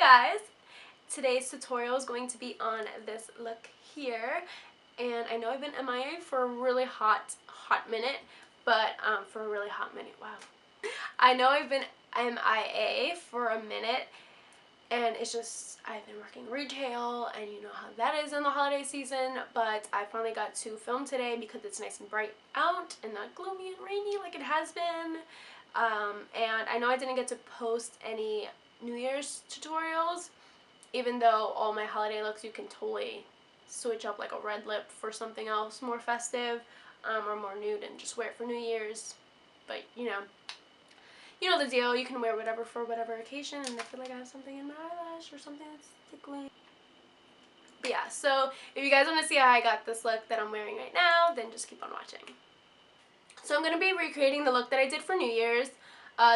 guys, today's tutorial is going to be on this look here, and I know I've been MIA for a really hot minute, but for a really hot minute, wow. I know I've been MIA for a minute, and it's just I've been working retail, and you know how that is in the holiday season, but I finally got to film today because it's nice and bright out and not gloomy and rainy like it has been. And I know I didn't get to post any New Year's tutorials, even though all my holiday looks you can totally switch up like a red lip for something else more festive, or more nude and just wear it for New Year's. But you know the deal, you can wear whatever for whatever occasion, and I feel like I have something in my eyelash or something that's tickling. But yeah, so if you guys want to see how I got this look that I'm wearing right now, then just keep on watching. So I'm going to be recreating the look that I did for New Year's.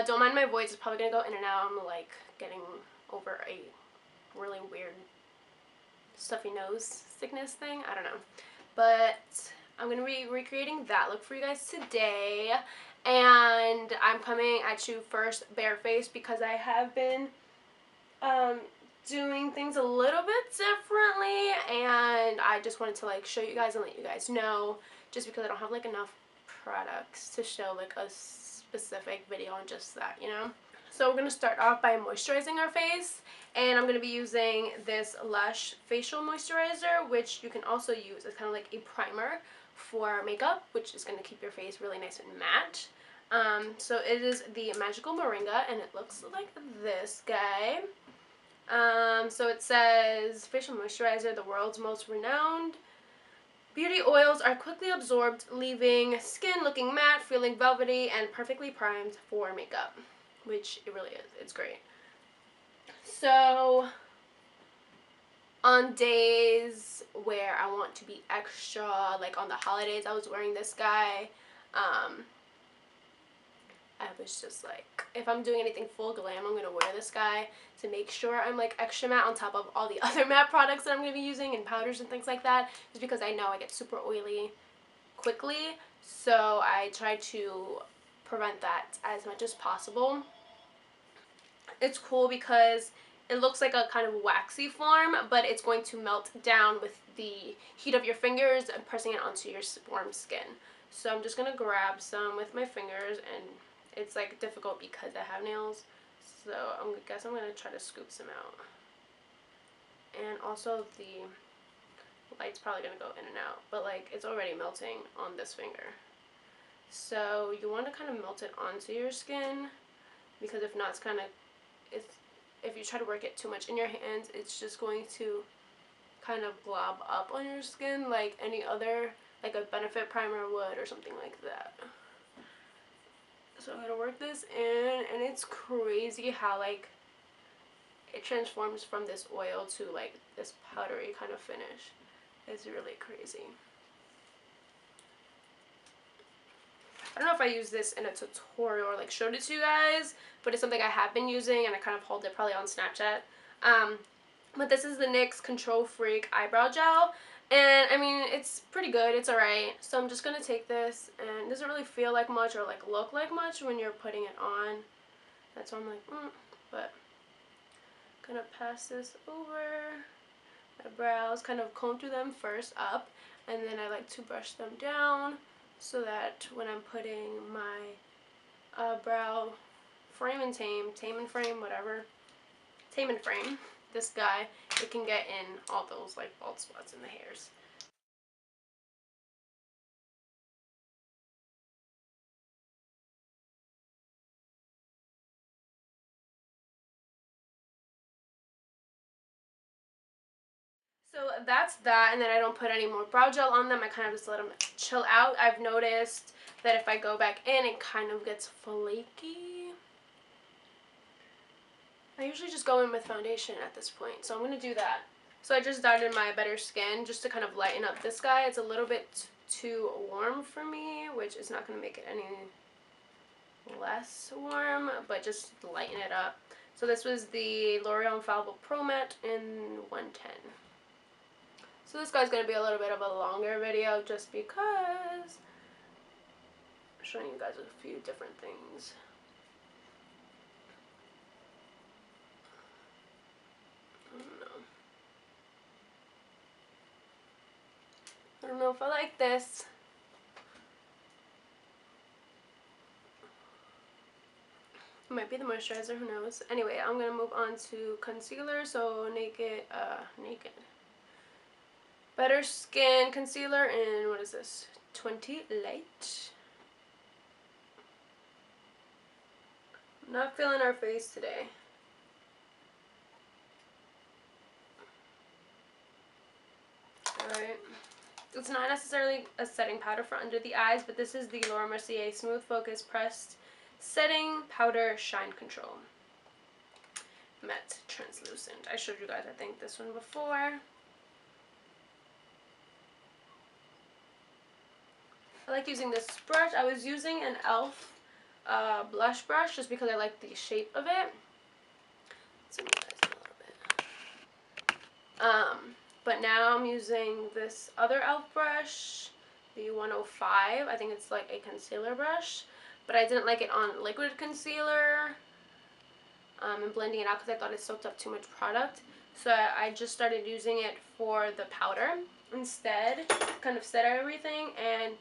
Don't mind my voice, it's probably going to go in and out. I'm like getting over a really weird stuffy nose sickness thing. I don't know. But I'm going to be recreating that look for you guys today. And I'm coming at you first barefaced because I have been doing things a little bit differently. And I just wanted to like show you guys and let you guys know, just because I don't have like enough products to show like a specific video on just that, you know. So we're going to start off by moisturizing our face, and I'm going to be using this LUSH facial moisturizer, which you can also use as kind of like a primer for makeup, which is going to keep your face really nice and matte. So it is the Magical Moringa, and it looks like this guy. So it says facial moisturizer, the world's most renowned. Beauty oils are quickly absorbed, leaving skin looking matte, feeling velvety, and perfectly primed for makeup. Which it really is. It's great. So, on days where I want to be extra, like on the holidays, I was wearing this guy. I was just like, if I'm doing anything full glam, I'm going to wear this guy to make sure I'm like extra matte on top of all the other matte products that I'm going to be using and powders and things like that. Just because I know I get super oily quickly. So I try to prevent that as much as possible. It's cool because it looks like a kind of waxy form, but it's going to melt down with the heat of your fingers and pressing it onto your warm skin. So I'm just going to grab some with my fingers, and it's like difficult because I have nails, so I guess I'm going to try to scoop some out. And also the light's probably going to go in and out, but like it's already melting on this finger. So you want to kind of melt it onto your skin, because if not, it's kind of, if you try to work it too much in your hands, it's just going to kind of glob up on your skin like any other, like a Benefit primer would or something like that. So I'm gonna work this in, and it's crazy how like it transforms from this oil to like this powdery kind of finish. It's really crazy. I don't know if I used this in a tutorial or like showed it to you guys, but it's something I have been using, and I kind of hauled it probably on Snapchat. But this is the NYX Control Freak Eyebrow Gel, and I mean it's pretty good, it's alright. So I'm just going to take this, and it doesn't really feel like much or like look like much when you're putting it on. That's why I'm like, but I'm going to pass this over my brows, kind of comb through them first up, and then I like to brush them down, so that when I'm putting my brow frame and tame and frame, whatever, tame and frame, this guy, it can get in all those like bald spots in the hairs. So that's that, and then I don't put any more brow gel on them. I kind of just let them chill out. I've noticed that if I go back in, it kind of gets flaky. I usually just go in with foundation at this point, so I'm going to do that. So I just dyed in my Better Skin just to kind of lighten up this guy. It's a little bit too warm for me, which is not going to make it any less warm, but just lighten it up. So this was the L'Oreal Infallible Pro Matte in 110. So this guy's going to be a little bit of a longer video just because I'm showing you guys a few different things. I don't know if I like this. It might be the moisturizer, who knows. Anyway, I'm gonna move on to concealer. So Naked Better Skin Concealer in, what is this, 20 Light. I'm not feeling our face today. Alright. It's not necessarily a setting powder for under the eyes, but this is the Laura Mercier Smooth Focus Pressed Setting Powder Shine Control. Matte Translucent. I showed you guys, I think, this one before. I like using this brush. I was using an e.l.f. Blush brush just because I like the shape of it. Zoom you guys in a little bit. But now I'm using this other e.l.f. brush, the 105. I think it's like a concealer brush, but I didn't like it on liquid concealer and blending it out because I thought it soaked up too much product. So I just started using it for the powder instead, kind of set everything, and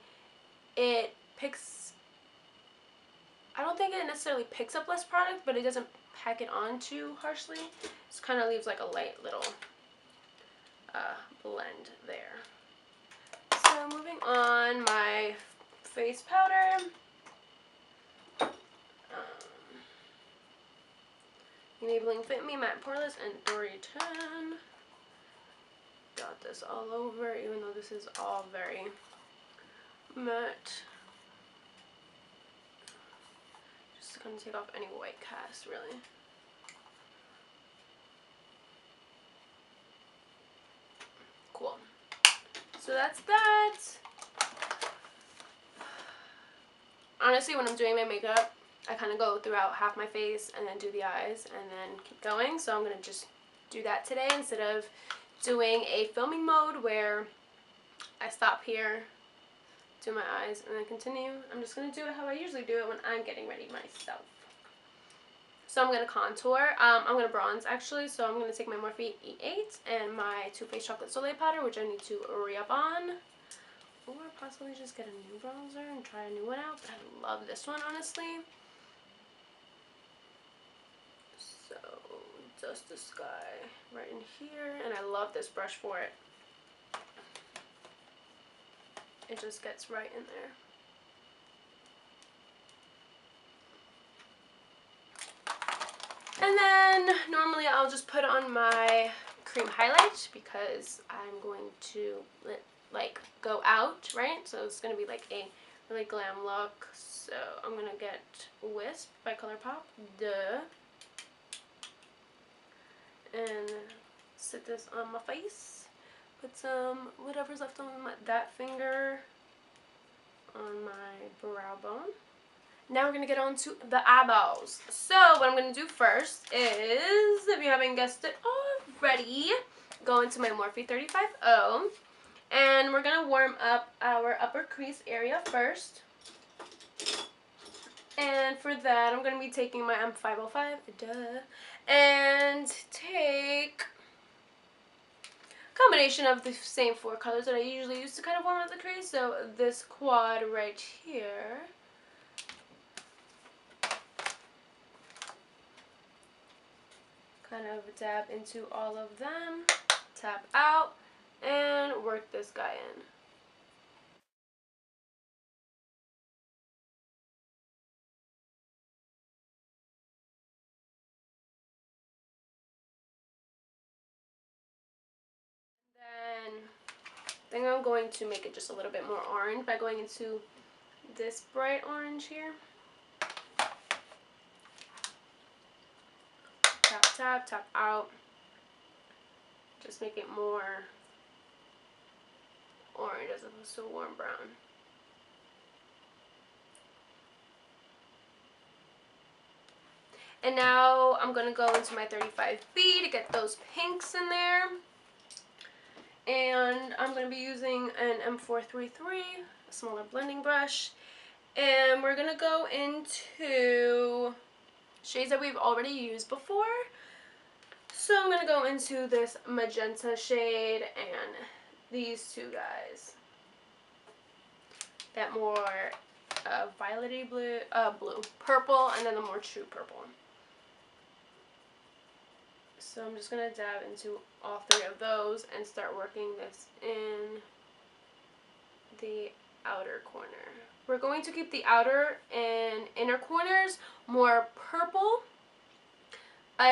it picks, I don't think it necessarily picks up less product, but it doesn't pack it on too harshly. It kind of leaves like a light little blend there. So moving on, my face powder. Enabling Fit Me Matte Poreless and 310. Got this all over, even though this is all very matte. Just gonna take off any white cast, really. Cool. So that's that. Honestly, when I'm doing my makeup, I kind of go throughout half my face and then do the eyes and then keep going. So I'm going to just do that today instead of doing a filming mode where I stop here, do my eyes, and then continue. I'm just going to do it how I usually do it when I'm getting ready myself. So I'm going to contour. I'm going to bronze actually. So I'm going to take my Morphe E8 and my Too Faced Chocolate Soleil powder, which I need to re-up on. Or possibly just get a new bronzer and try a new one out. But I love this one, honestly. So, Dust the Sky right in here. And I love this brush for it. It just gets right in there. And then, normally I'll just put on my cream highlight because I'm going to, like, go out, right? So it's going to be like a really glam look. So I'm going to get Wisp by Colourpop. Duh. And sit this on my face. Put some whatever's left on that finger on my brow bone. Now we're going to get on to the eyeballs. So what I'm going to do first is, if you haven't guessed it already, go into my Morphe 35O. And we're going to warm up our upper crease area first. And for that, I'm going to be taking my M505, and take a combination of the same 4 colors that I usually use to kind of warm up the crease. So this quad right here. Kind of dab into all of them, tap out, and work this guy in. Then I'm going to make it just a little bit more orange by going into this bright orange here. Tap, tap, tap out. Just make it more orange as opposed to a warm brown. And now I'm going to go into my 35B to get those pinks in there. And I'm going to be using an M433, a smaller blending brush. And we're going to go into shades that we've already used before. So I'm going to go into this magenta shade and these two guys. that more violety purple, and then the more true purple. So I'm just going to dab into all three of those and start working this in the outer corner. We're going to keep the outer and inner corners more purple,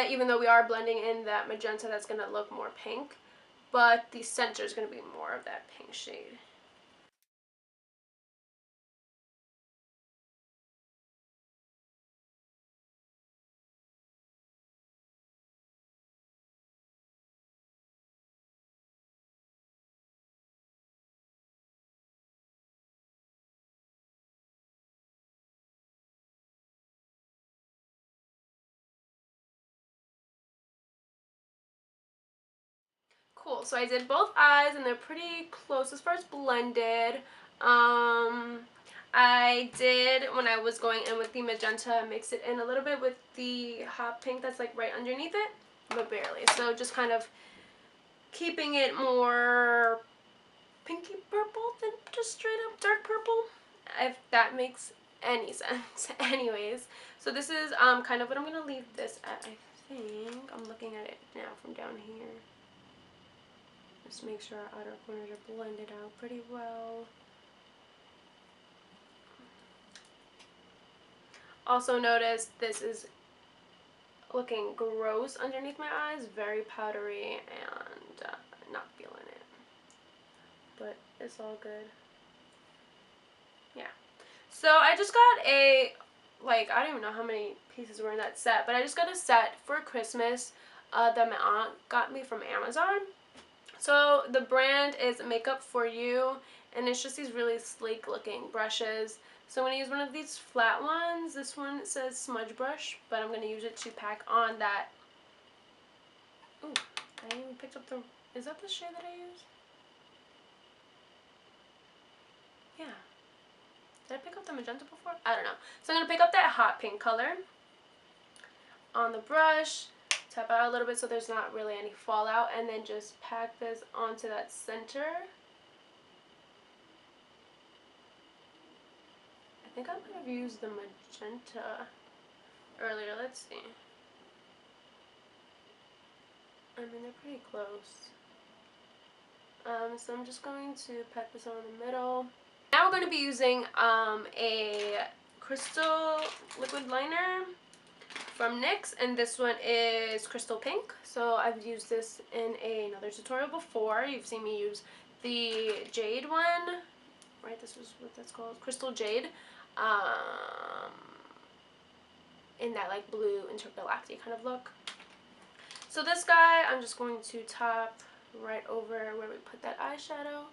even though we are blending in that magenta that's going to look more pink, but the center is going to be more of that pink shade. Cool, so I did both eyes and they're pretty close as far as blended. I did, when I was going in with the magenta, mix it in a little bit with the hot pink that's like right underneath it, but barely. So just kind of keeping it more pinky purple than just straight up dark purple, if that makes any sense. Anyways, so this is kind of what I'm going to leave this at, I think. I'm looking at it now from down here. Just make sure our outer corners are blended out pretty well. Also notice this is looking gross underneath my eyes, very powdery, and not feeling it. But it's all good. Yeah. So I just got a, I don't even know how many pieces were in that set, but I just got a set for Christmas that my aunt got me from Amazon. So the brand is Makeup For You, and it's just these really sleek looking brushes. So I'm going to use one of these flat ones. This one says smudge brush, but I'm going to use it to pack on that. Ooh, I even picked up the, is that the shade that I used? Yeah. Did I pick up the magenta before? I don't know. So I'm going to pick up that hot pink color on the brush. Tap out a little bit so there's not really any fallout, and then just pack this onto that center. I think I might have used the magenta earlier. Let's see. I mean, they're pretty close. So I'm just going to pack this on in the middle. Now we're going to be using a crystal liquid liner from NYX, and this one is Crystal Pink. So I've used this in another tutorial before. You've seen me use the Jade one, right? This is what that's called, Crystal Jade, in that like blue intergalactic kind of look. So this guy, I'm just going to top right over where we put that eyeshadow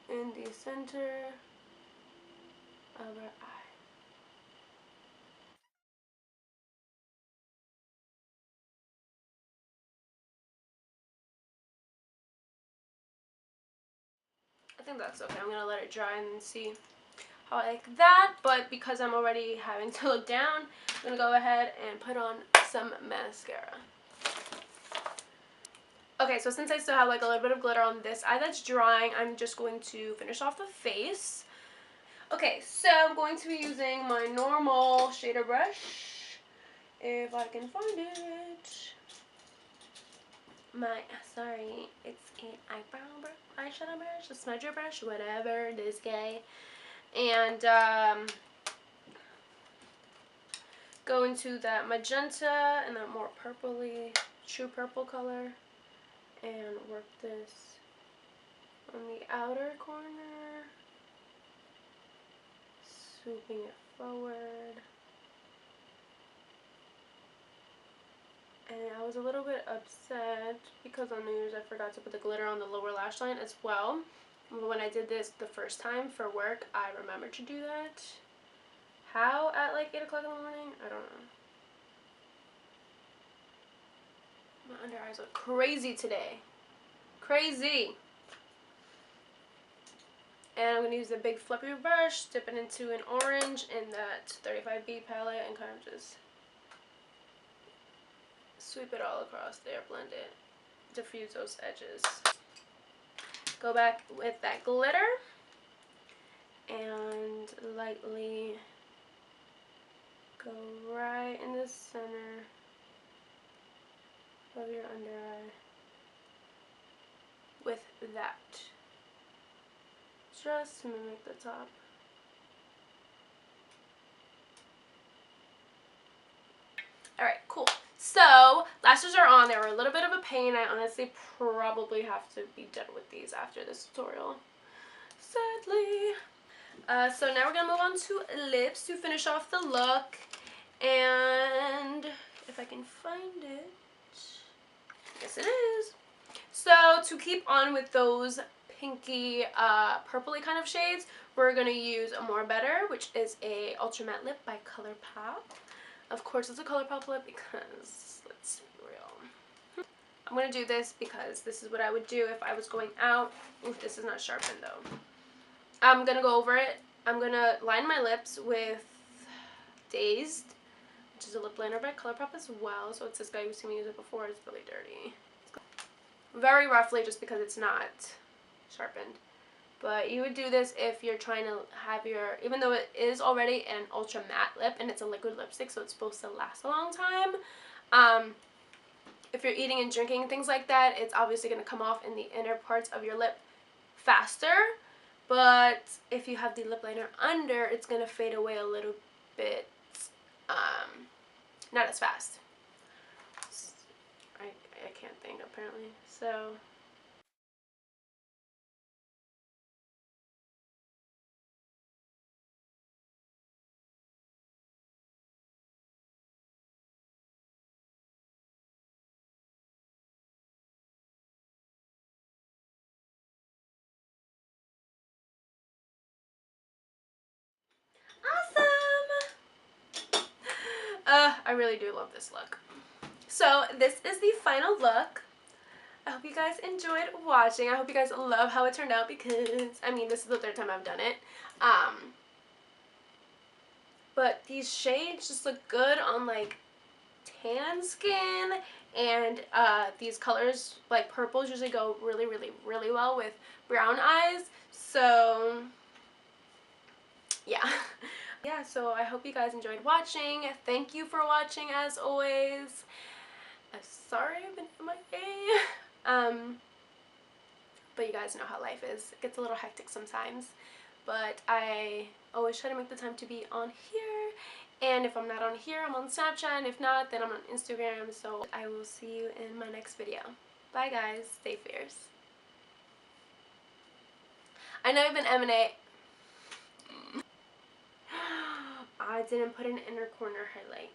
in the center of our eye. I think that's okay. I'm going to let it dry and see how I like that. But because I'm already having to look down, I'm going to go ahead and put on some mascara. Okay, so since I still have like a little bit of glitter on this eye that's drying, I'm just going to finish off the face. Okay, so I'm going to be using my normal shader brush, if I can find it. Sorry, it's an eyeshadow brush, a smudger brush, whatever, this guy. And go into that magenta and that more purpley, true purple color, and work this on the outer corner, swooping it forward. And I was a little bit upset because on New Year's I forgot to put the glitter on the lower lash line as well. When I did this the first time for work, I remembered to do that. How at like 8 o'clock in the morning? I don't know. My under eyes look crazy today. Crazy! And I'm going to use the big fluffy brush, dip it into an orange in that 35B palette, and kind of just sweep it all across there, blend it, diffuse those edges. Go back with that glitter. and lightly go right in the center of your under eye with that. Just to mimic the top. Alright, cool. So, lashes are on. They were a little bit of a pain. I honestly probably have to be done with these after this tutorial. Sadly. So now we're going to move on to lips to finish off the look. And if I can find it. Yes, it is. So to keep on with those pinky, purpley kind of shades, we're going to use a More Better, which is a Ultra Matte Lip by Colourpop. Of course, it's a Colourpop lip because, let's be real. I'm going to do this because this is what I would do if I was going out. Ooh, this is not sharpened though. I'm going to go over it. I'm going to line my lips with Dazed, which is a lip liner by Colourpop as well. So it's this guy. You've seen me use it before. It's really dirty. Very roughly just because it's not sharpened. But you would do this if you're trying to have your, even though it is already an ultra matte lip and it's a liquid lipstick, so it's supposed to last a long time. If you're eating and drinking and things like that, it's obviously going to come off in the inner parts of your lip faster. But if you have the lip liner under, it's going to fade away a little bit, not as fast. I can't think apparently. So awesome! I really do love this look. So this is the final look. I hope you guys enjoyed watching. I hope you guys love how it turned out because, I mean, this is the third time I've done it. But these shades just look good on, like, tan skin. And these colors, like purples, usually go really, really, really well with brown eyes. So, yeah. Yeah, so I hope you guys enjoyed watching. Thank you for watching, as always. I'm sorry I've been MIA. But you guys know how life is. It gets a little hectic sometimes. But I always try to make the time to be on here. And if I'm not on here, I'm on Snapchat. And if not, then I'm on Instagram. So I will see you in my next video. Bye guys. Stay fierce. I know I've been M&A. I didn't put an inner corner highlight.